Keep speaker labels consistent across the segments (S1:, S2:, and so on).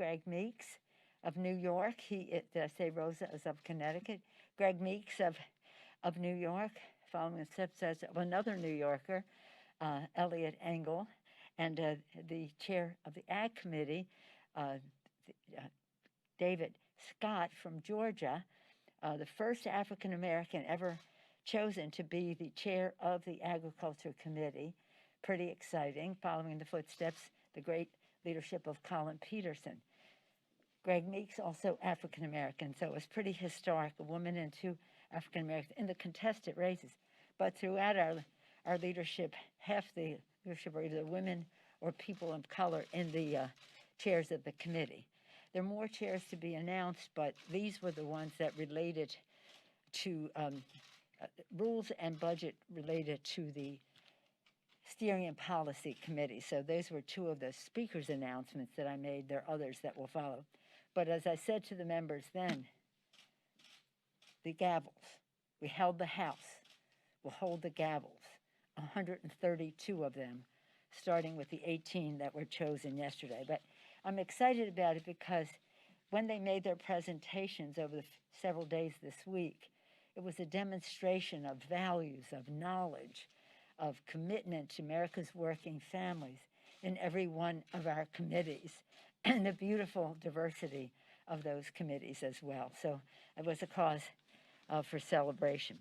S1: Greg Meeks of New York. Did I say Rosa is of Connecticut? Greg Meeks of New York, following the steps of another New Yorker, Elliot Engel, and the chair of the Ag Committee, uh, David Scott from Georgia, the first African American ever chosen to be the chair of the Agriculture Committee. Pretty exciting, following the footsteps, the great leadership of Colin Peterson. Greg Meeks, also African American, so it was pretty historic, a woman and two African Americans in the contested races. But throughout our leadership, half the leadership are either women or people of color in the chairs of the committee. There are more chairs to be announced, but these were the ones that related to rules and budget related to the Steering and Policy Committee. So those were two of the speaker's announcements that I made. There are others that will follow. But as I said to the members then, the gavels. We held the House. We'll hold the gavels, 132 of them, starting with the 18 that were chosen yesterday. But I'm excited about it because when they made their presentations over the several days this week, it was a demonstration of values, of knowledge, of commitment to America's working families in every one of our committees, and the beautiful diversity of those committees as well. So it was a cause for celebration.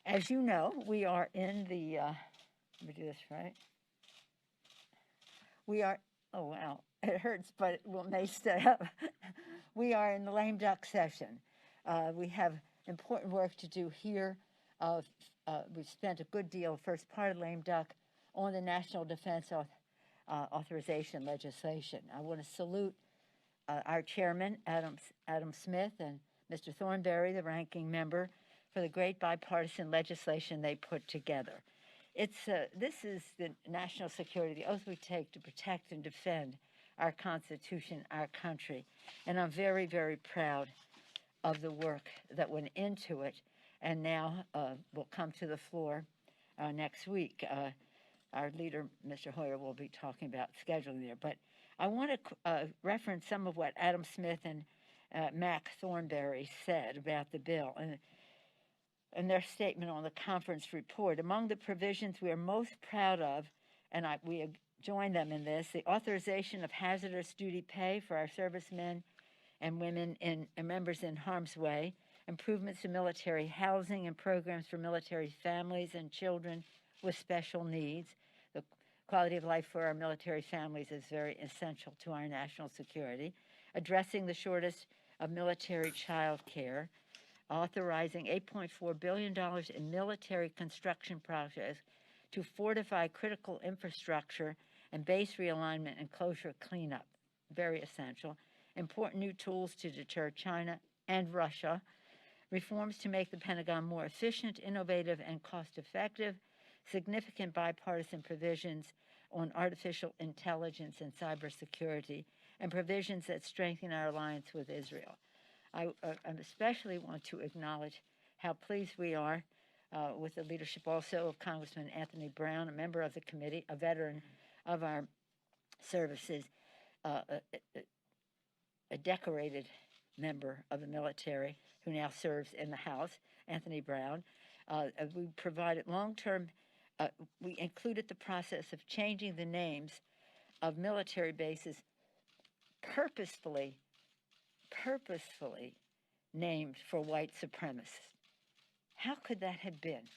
S1: As you know, we are in the, let me do this right. We are, oh wow, it hurts, but it may stay up. We are in the lame duck session. We have important work to do here. We've spent a good deal, first part of lame duck, on the National Defense Authorization legislation. I want to salute our chairman, Adam Smith, and Mr. Thornberry, the ranking member, for the great bipartisan legislation they put together. This is the national security, the oath we take to protect and defend our Constitution, our country. And I'm very, very proud of the work that went into it, and now will come to the floor next week. Our leader, Mr. Hoyer, will be talking about scheduling there. But I want to reference some of what Adam Smith and Mac Thornberry said about the bill and their statement on the conference report. Among the provisions we are most proud of, and we join them in this, the authorization of hazardous duty pay for our servicemen and women and members in harm's way, improvements to military housing and programs for military families and children with special needs. The quality of life for our military families is very essential to our national security. Addressing the shortage of military child care, authorizing $8.4 billion in military construction projects to fortify critical infrastructure and base realignment and closure cleanup, very essential. Important new tools to deter China and Russia, reforms to make the Pentagon more efficient, innovative, and cost-effective, significant bipartisan provisions on artificial intelligence and cybersecurity, and provisions that strengthen our alliance with Israel. I especially want to acknowledge how pleased we are with the leadership also of Congressman Anthony Brown, a member of the committee, a veteran of our services, a decorated member of the military who now serves in the House, Anthony Brown. We provided long-term, we included the process of changing the names of military bases purposefully named for white supremacists. How could that have been?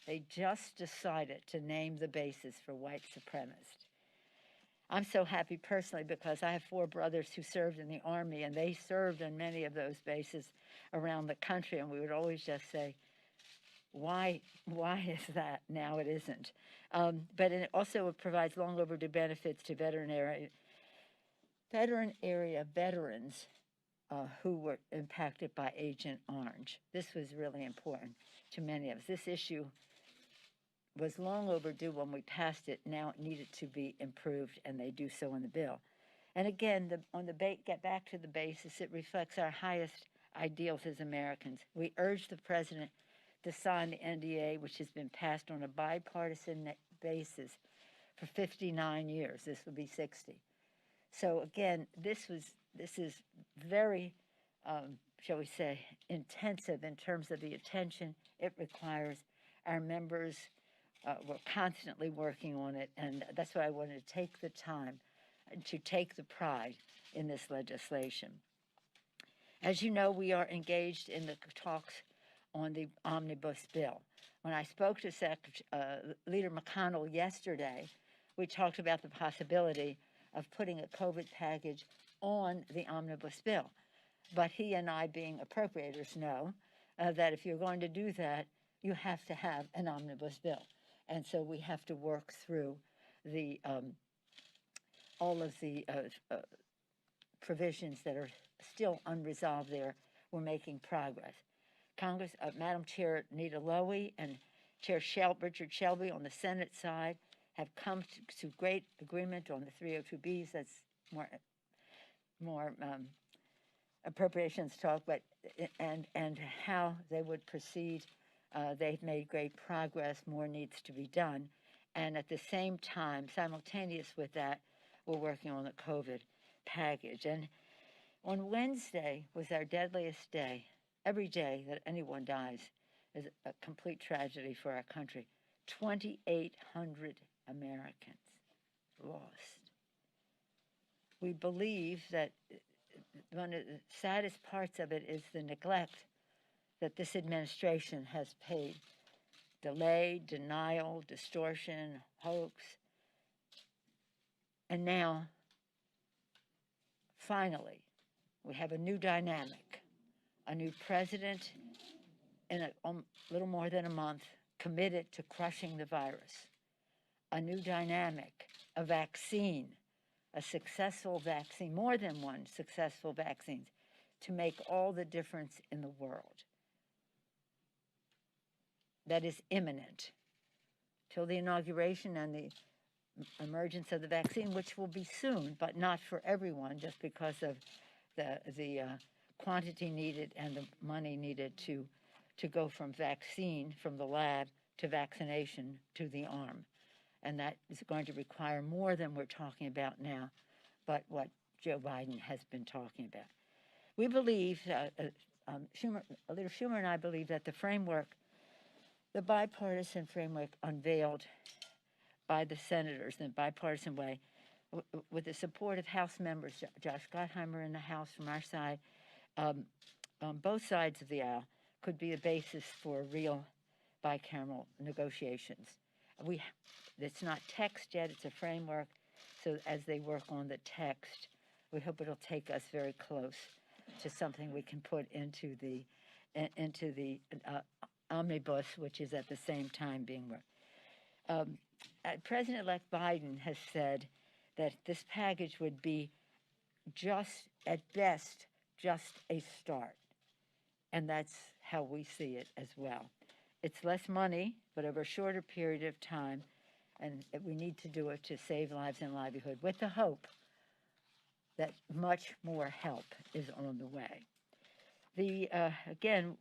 S1: They just decided to name the bases for white supremacists. I'm so happy personally because I have 4 brothers who served in the Army, and they served in many of those bases around the country, and we would always just say, why is that? Now it isn't. But it also provides long overdue benefits to veteran area veterans who were impacted by Agent Orange. This was really important to many of us. This issue was long overdue when we passed it. Now it needed to be improved, and they do so in the bill. And again, get back to the basis, it reflects our highest ideals as Americans. We urge the President to sign the NDA, which has been passed on a bipartisan basis for 59 years. This will be 60. So again, this is very, shall we say, intensive in terms of the attention it requires. Our members were constantly working on it, and that's why I wanted to take the time to take the pride in this legislation. As you know, we are engaged in the talks on the omnibus bill. When I spoke to Leader McConnell yesterday, we talked about the possibility of putting a COVID package on the omnibus bill. But he and I, being appropriators, know that if you're going to do that, you have to have an omnibus bill. And so we have to work through the all of the provisions that are still unresolved there. We're making progress. Congress, Madam Chair Nita Lowey and Chair Richard Shelby on the Senate side have come to great agreement on the 302Bs. That's more appropriations talk, but and how they would proceed. They've made great progress. More needs to be done, and at the same time, simultaneous with that, we're working on the COVID package. And on Wednesday was our deadliest day. Every day that anyone dies is a complete tragedy for our country. 2,800 Americans lost. We believe that one of the saddest parts of it is the neglect that this administration has paid. Delay, denial, distortion, hoax. And now, finally, we have a new dynamic, a new president in a little more than a month committed to crushing the virus, a new dynamic, a vaccine, a successful vaccine, more than one successful vaccine, to make all the difference in the world. That is imminent till the inauguration and the emergence of the vaccine, which will be soon, but not for everyone, just because of the quantity needed and the money needed to go from vaccine, from the lab, to vaccination, to the arm. And that is going to require more than we're talking about now, but what Joe Biden has been talking about. We believe, Leader Schumer and I believe that the framework, the bipartisan framework unveiled by the senators in a bipartisan way, with the support of House members, Josh Gottheimer in the House from our side, on both sides of the aisle, could be a basis for real bicameral negotiations. It's not text yet, it's a framework, so as they work on the text, we hope it'll take us very close to something we can put into the omnibus, which is at the same time being worked. President-elect Biden has said that this package would be just, at best, just a start. And that's how we see it as well. It's less money, but over a shorter period of time, and we need to do it to save lives and livelihood, with the hope that much more help is on the way. Again,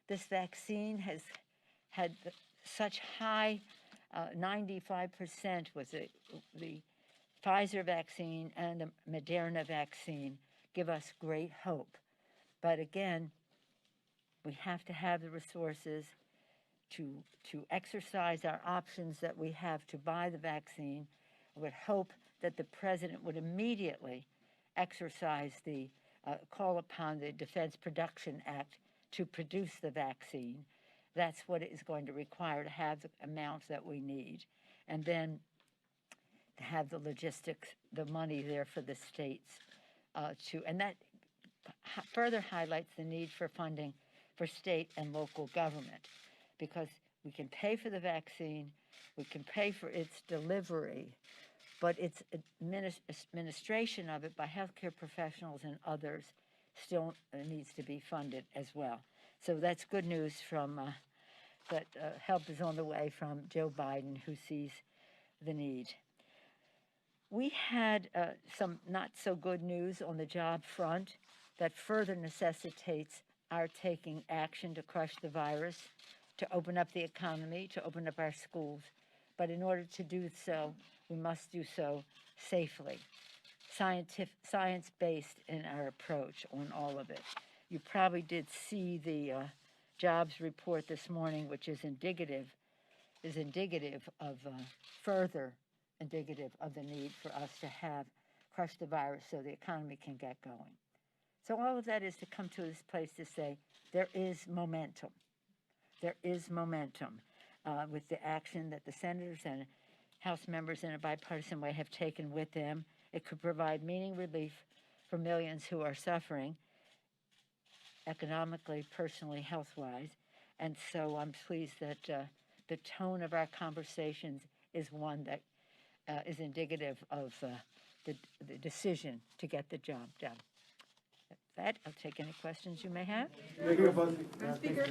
S1: this vaccine has had such high, 95% was the Pfizer vaccine and the Moderna vaccine give us great hope. But again, we have to have the resources to exercise our options that we have to buy the vaccine. I would hope that the president would immediately exercise the call upon the Defense Production Act to produce the vaccine. That's what it is going to require to have the amounts that we need. And then to have the logistics, the money there for the states and that further highlights the need for funding for state and local government, because we can pay for the vaccine, we can pay for its delivery, but its administration of it by healthcare professionals and others still needs to be funded as well. So that's good news from that help is on the way from Joe Biden, who sees the need. We had some not so good news on the job front that further necessitates our taking action to crush the virus, to open up the economy, to open up our schools. But in order to do so, we must do so safely. science-based in our approach on all of it. You probably did see the jobs report this morning, which is indicative of further indicative of the need for us to have crush the virus so the economy can get going. So all of that is to come to this place to say there is momentum. There is momentum with the action that the senators and House members in a bipartisan way have taken with them. It could provide meaningful relief for millions who are suffering economically, personally, health-wise. And so I'm pleased that the tone of our conversations is one that is indicative of the decision to get the job done. With that, I'll take any questions you may have.
S2: Madam Speaker.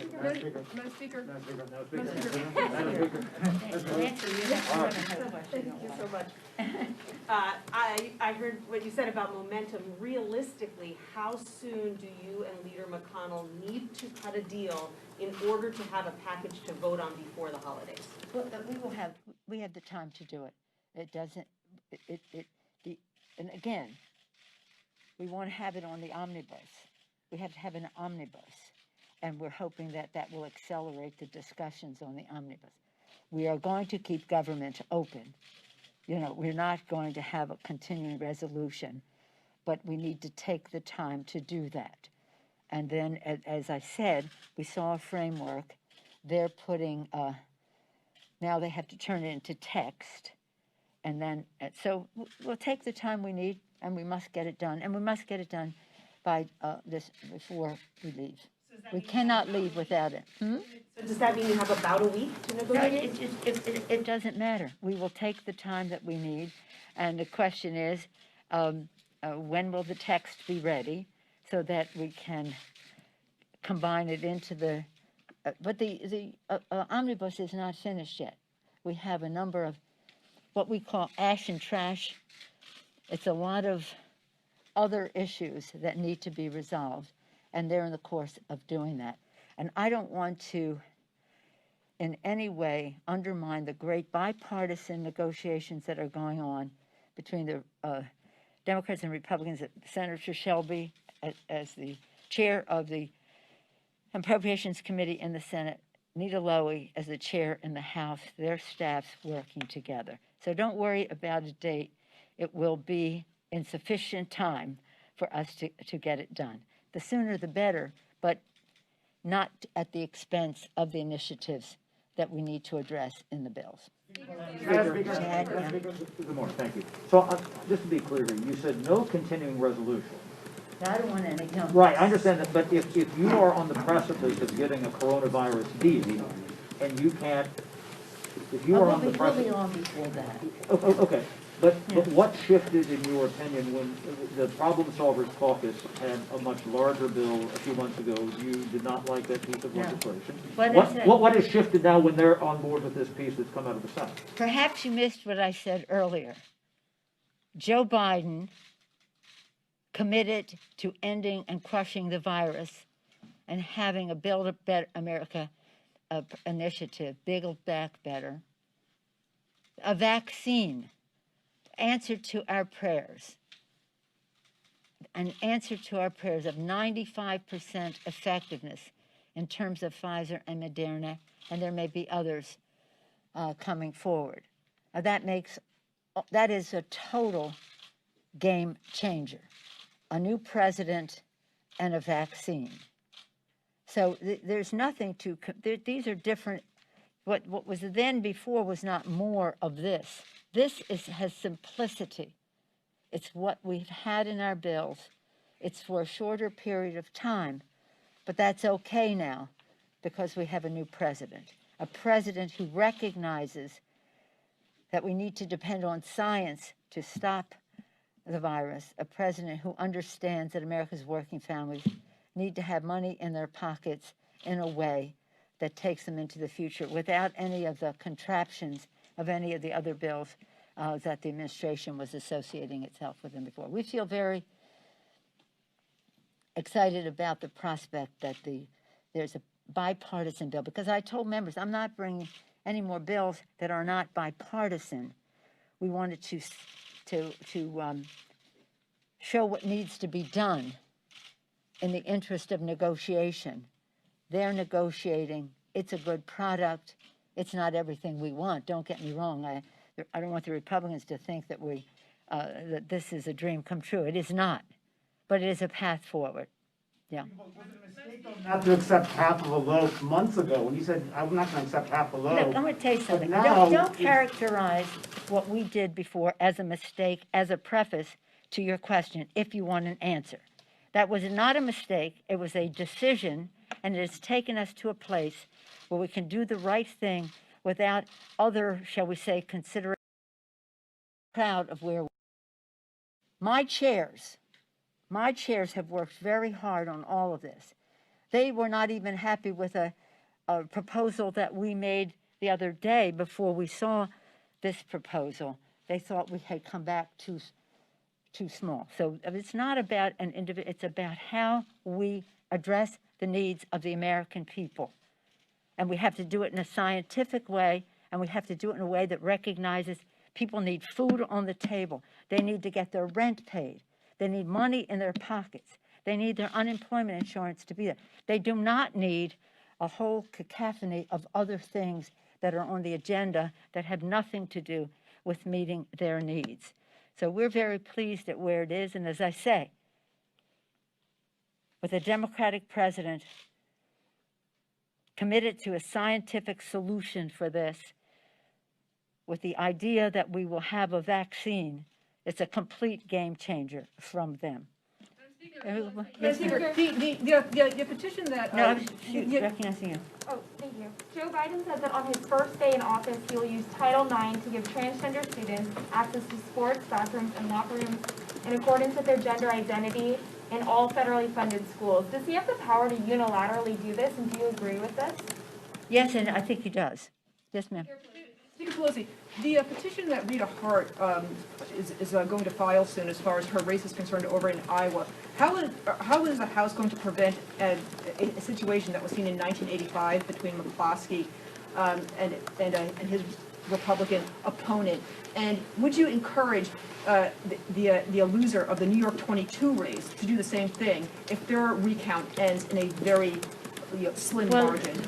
S2: Thank you so much. I heard what you said about momentum. Realistically, how soon do you and Leader McConnell need to cut a deal in order to have a package to vote on before the holidays?
S1: Well, we have the time to do it. It doesn't, and again, we want to have it on the omnibus. We have to have an omnibus, and we're hoping that that will accelerate the discussions on the omnibus. We are going to keep government open. You know, we're not going to have a continuing resolution, but we need to take the time to do that. And then, as I said, we saw a framework. They're putting, now they have to turn it into text. And then, so we'll take the time we need, and we must get it done. And we must get it done by before we leave. So we cannot leave without it.
S2: So does that mean you have about a week to negotiate?
S1: No, it doesn't matter. We will take the time that we need. And the question is, when will the text be ready so that we can combine it into the, but the omnibus is not finished yet. We have a number of what we call ash and trash. It's a lot of other issues that need to be resolved, and they're in the course of doing that. And I don't want to in any way undermine the great bipartisan negotiations that are going on between the Democrats and Republicans. Senator Shelby, as the chair of the Appropriations Committee in the Senate, Nita Lowey as the chair in the House, their staffs working together. So don't worry about a date. It will be in sufficient time for us to get it done. The sooner the better, but not at the expense of the initiatives that we need to address in the bills.
S3: Good morning, thank you. So just to be clear here, you said no continuing resolution.
S1: I don't want any help.
S3: Right, I understand that, but if you are on the precipice of getting a coronavirus deal, and you can't, if you are on the precipice...
S1: We'll be on before that.
S3: Okay, but what shifted, in your opinion, when the Problem Solvers Caucus had a much larger bill a few months ago? You did not like that piece of legislation. What has shifted now when they're on board with this piece that's come out of the Senate?
S1: Perhaps you missed what I said earlier. Joe Biden committed to ending and crushing the virus and having a Build a Better America initiative, Build Back Better, a vaccine, answer to our prayers, an answer to our prayers of 95% effectiveness in terms of Pfizer and Moderna, and there may be others coming forward. That is a total game changer. A new president and a vaccine. So there's nothing to, these are different. What was then before was not more of this. This has simplicity. It's what we've had in our bills. It's for a shorter period of time, but that's okay now because we have a new president. A president who recognizes that we need to depend on science to stop the virus, a president who understands that America's working families need to have money in their pockets in a way that takes them into the future without any of the contraptions of any of the other bills that the administration was associating itself with them before. We feel very excited about the prospect that there's a bipartisan bill, because I told members I'm not bringing any more bills that are not bipartisan. We wanted to show what needs to be done in the interest of negotiation. They're negotiating. It's a good product. It's not everything we want. Don't get me wrong. I don't want the Republicans to think that that this is a dream come true. It is not, but it is a path forward. Yeah.
S4: Was it a mistake though not to accept half of a loaf months ago when you said, I'm not going to accept half a loaf?
S1: Look, I'm going to tell you something.
S4: now
S1: Don't characterize what we did before as a mistake, as a preface to your question, if you want an answer. That was not a mistake. It was a decision, and it has taken us to a place where we can do the right thing without other, shall we say, consideration. Proud of where my chairs have worked very hard on all of this. They were not even happy with a proposal that we made the other day before we saw this proposal. They thought we had come back too small. So it's not about an individual, it's about how we address the needs of the American people. And we have to do it in a scientific way, and we have to do it in a way that recognizes people need food on the table. They need to get their rent paid. They need money in their pockets. They need their unemployment insurance to be there. They do not need a whole cacophony of other things that are on the agenda that have nothing to do with meeting their needs. So we're very pleased at where it is. And as I say, with a Democratic president committed to a scientific solution for this, with the idea that we will have a vaccine, it's a complete game changer from them.
S5: Yes, the petition that...
S1: No, I'm recognizing you.
S6: Oh, thank you. Joe Biden said that on his first day in office, he will use Title IX to give transgender students access to sports, bathrooms, and locker rooms in accordance with their gender identity in all federally funded schools. Does he have the power to unilaterally do this, and do you agree with this?
S1: Yes, and I think he does. Yes, ma'am.
S5: Speaker Pelosi, the petition that Rita Hart is going to file soon as far as her race is concerned over in Iowa, how is the House going to prevent a situation that was seen in 1985 between McCloskey and his Republican opponent? And would you encourage the loser of the New York 22 race to do the same thing if their recount ends in a very slim margin?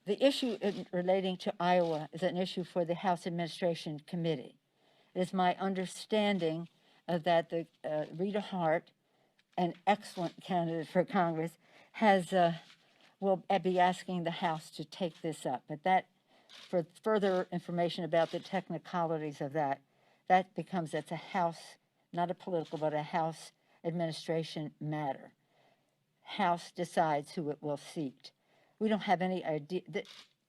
S1: The issue relating to Iowa is an issue for the House Administration Committee. It is my understanding that Rita Hart, an excellent candidate for Congress, will be asking the House to take this up. But that, for further information about the technicalities of that becomes, it's a House, not a political, but a House administration matter. House decides who it will seat. We don't have any idea.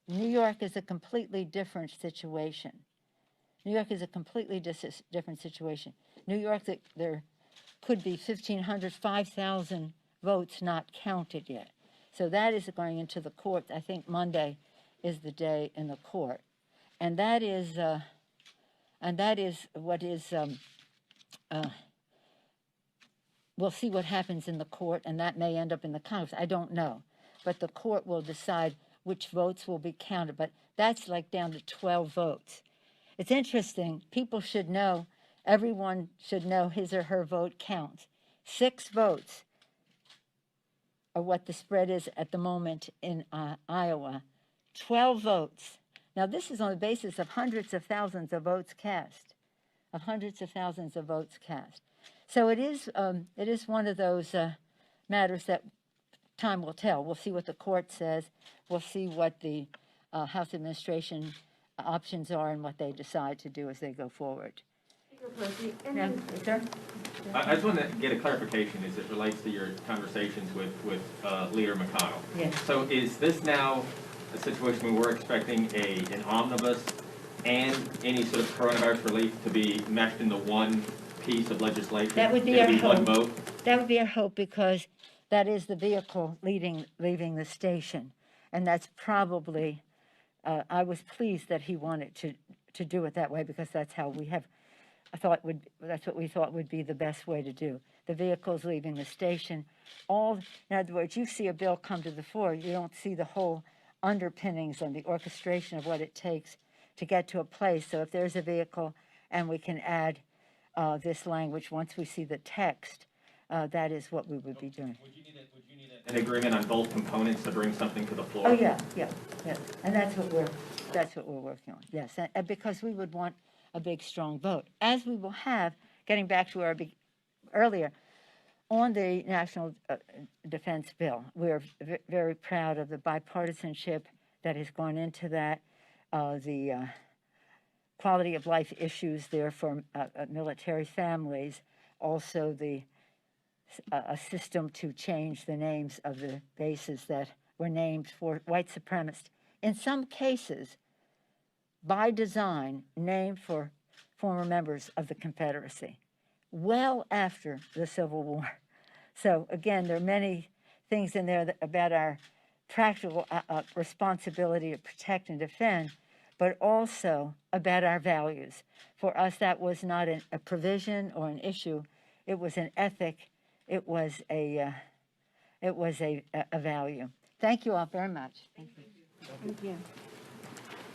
S1: New York is a completely different situation. New York is a completely different situation. New York, there could be 1,500, 5,000 votes not counted yet. So that is going into the court. I think Monday is the day in the court. And that is what is, we'll see what happens in the court, and that may end up in the Congress. I don't know. But the court will decide which votes will be counted. But that's like down to 12 votes. It's interesting. People should know, everyone should know his or her vote counts. 6 votes are what the spread is at the moment in Iowa. 12 votes. Now, this is on the basis of hundreds of thousands of votes cast, So it is one of those matters that time will tell. We'll see what the court says. We'll see what the House administration options are and what they decide to do as they go forward.
S6: Yeah,
S1: sir?
S7: I just want to get a clarification as it relates to your conversations with Leader McConnell.
S1: Yes.
S7: So is this now a situation where we're expecting an omnibus and any sort of coronavirus relief to be meshed into one piece of legislation?
S1: That would be our
S7: one
S1: hope.
S7: vote?
S1: That would be our hope, because that is the vehicle leaving the station. And that's probably, I was pleased that he wanted to do it that way, because that's how we have, that's what we thought would be the best way to do. The vehicles leaving the station, in other words, you see a bill come to the floor, you don't see the whole underpinnings and the orchestration of what it takes to get to a place. So if there's a vehicle and we can add this language once we see the text. That is what we would be doing.
S7: Would you need an agreement on both components to bring something to the floor?
S1: Oh, yeah, and that's what we're working on, yes, and because we would want a big, strong vote, as we will have, getting back to our earlier, on the National Defense Bill. We're very proud of the bipartisanship that has gone into that, the quality of life issues there for military families, also a system to change the names of the bases that were named for white supremacists. In some cases, by design, named for former members of the Confederacy, well after the Civil War. So again, there are many things in there about our practical responsibility to protect and defend, but also about our values. For us, that was not a provision or an issue. It was an ethic. It was a value. Thank you all very much. Thank you.
S2: Thank you.